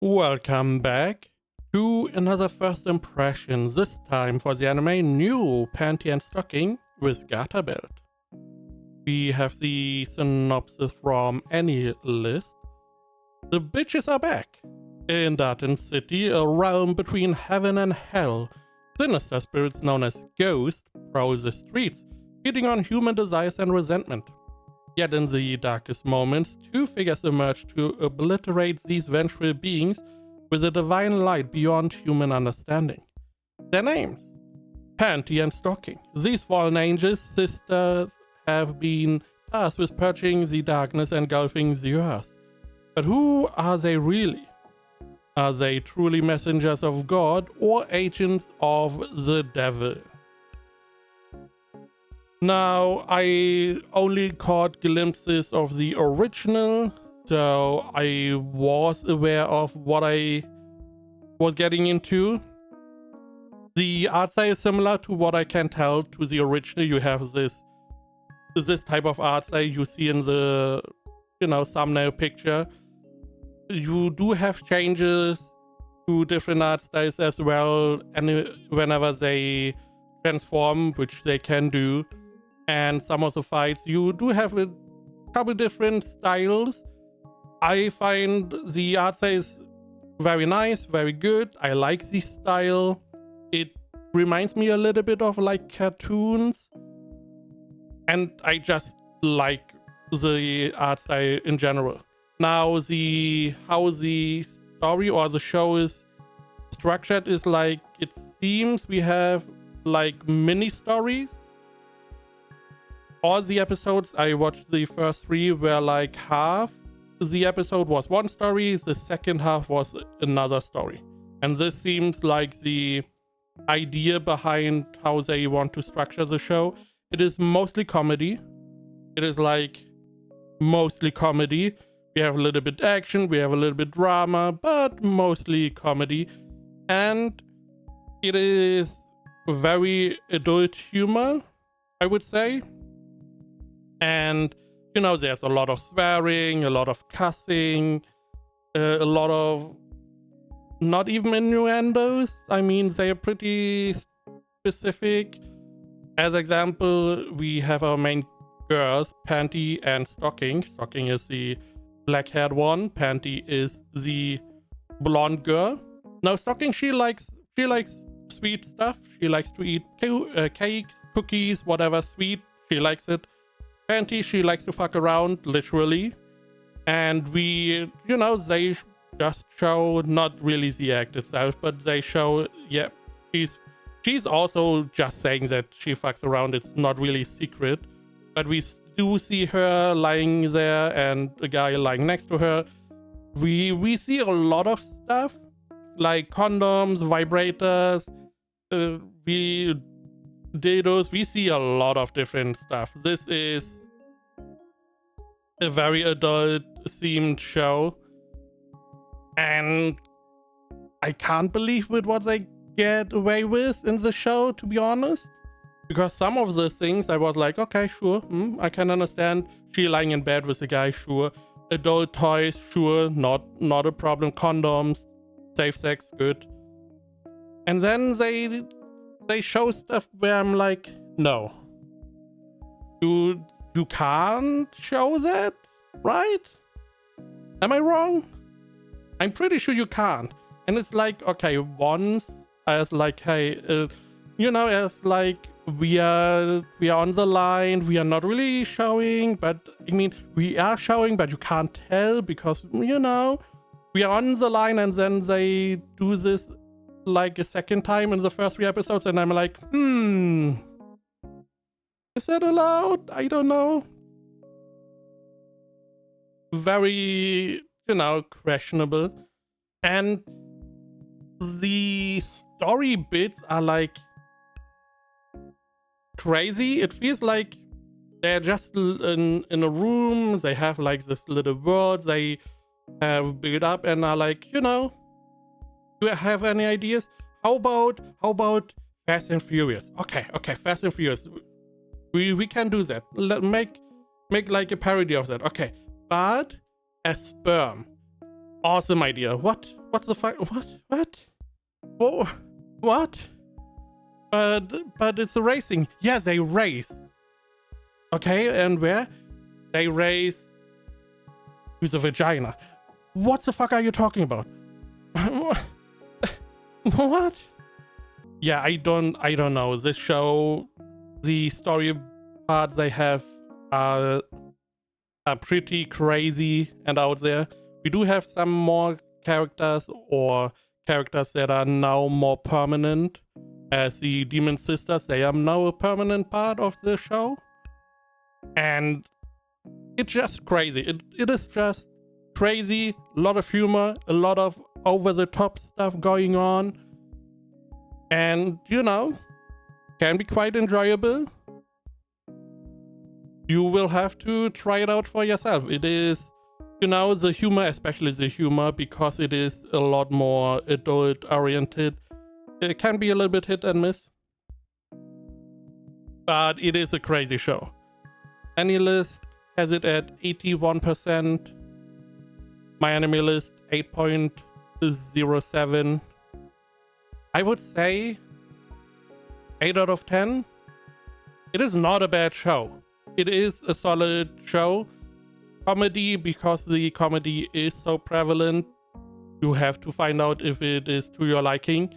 Welcome back to another first impression, this time for the anime New Panty and Stocking with Garterbelt. We have the synopsis from any list. The bitches are back. In Darton City, a realm between heaven and hell, sinister spirits known as ghosts prowl the streets, feeding on human desires and resentment. Yet in the darkest moments, two figures emerge to obliterate these vengeful beings with a divine light beyond human understanding. Their names: Panty and Stocking. These fallen angel sisters have been tasked with purging the darkness engulfing the earth. But who are they really? Are they truly messengers of God or agents of the devil? Now, I only caught glimpses of the original, so I was aware of what I was getting into. The art style is similar to what I can tell to the original. You have this type of art style you see in the, thumbnail picture. You do have changes to different art styles as well, and whenever they transform, which they can do. And some of the fights, you do have a couple different styles. I find the art style is very nice, very good. I like the style. It reminds me a little bit of like cartoons. And I just like the art style in general. Now, how the story or the show is structured is like, it seems we have like mini stories. All the episodes, I watched the first three, were like half the episode was one story, the second half was another story. And this seems like the idea behind how they want to structure the show. It is mostly comedy. It is like mostly comedy. We have a little bit action, we have a little bit drama, but mostly comedy. And it is very adult humor, I would say. And, there's a lot of swearing, a lot of cussing, a lot of not even innuendos. I mean, they are pretty specific. As example, we have our main girls, Panty and Stocking. Stocking is the black-haired one. Panty is the blonde girl. Now, Stocking, she likes sweet stuff. She likes to eat cakes, cookies, whatever sweet. She likes it. Panty, she likes to fuck around, literally. And they just show, not really the act itself, but they show, yeah, she's also just saying that she fucks around. It's not really secret. But we do see her lying there and a guy lying next to her. We see a lot of stuff, like condoms, vibrators, dildos. We see a lot of different stuff. This is a very adult themed show, and I can't believe with what they get away with in the show, to be honest, because some of the things I was like, okay, sure, I can understand. She lying in bed with a guy, sure. Adult toys, sure, not a problem. Condoms, safe sex, good. And then they show stuff where I'm like, no, you can't show that, right? Am I wrong? I'm pretty sure you can't. And it's like, okay, once as like, hey, as like we are on the line, we are not really showing, but I mean, we are showing, but you can't tell because we are on the line, and then they do this like a second time in the first three episodes, and I'm like, is that allowed? I don't know. Very, questionable. And the story bits are like crazy. It feels like they're just in a room. They have like this little world they have built up and are like, do you have any ideas? How about Fast and Furious? Okay, Fast and Furious. We can do that. Make like a parody of that. Okay, but a sperm. Awesome idea. What? What the fuck? What? Whoa. What? But it's a racing. Yeah, they race. Okay, and where? They race with a vagina. What the fuck are you talking about? What? Yeah, I don't know. This show, the story parts they have are pretty crazy and out there. We do have some more characters or characters that are now more permanent, as the Demon Sisters. They are now a permanent part of the show. And it's just crazy. It is just crazy. A lot of humor, a lot of over-the-top stuff going on. And, you know, can be quite enjoyable. You will have to try it out for yourself. It is, you know, the humor, especially the humor, because it is a lot more adult-oriented. It can be a little bit hit and miss. But it is a crazy show. AniList has it at 81%. My anime list 8.07. I would say 8 out of 10. It is not a bad show. It is a solid show. Comedy, because the comedy is so prevalent, you have to find out if it is to your liking.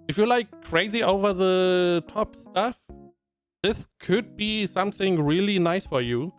If you like crazy over the top stuff, this could be something really nice for you.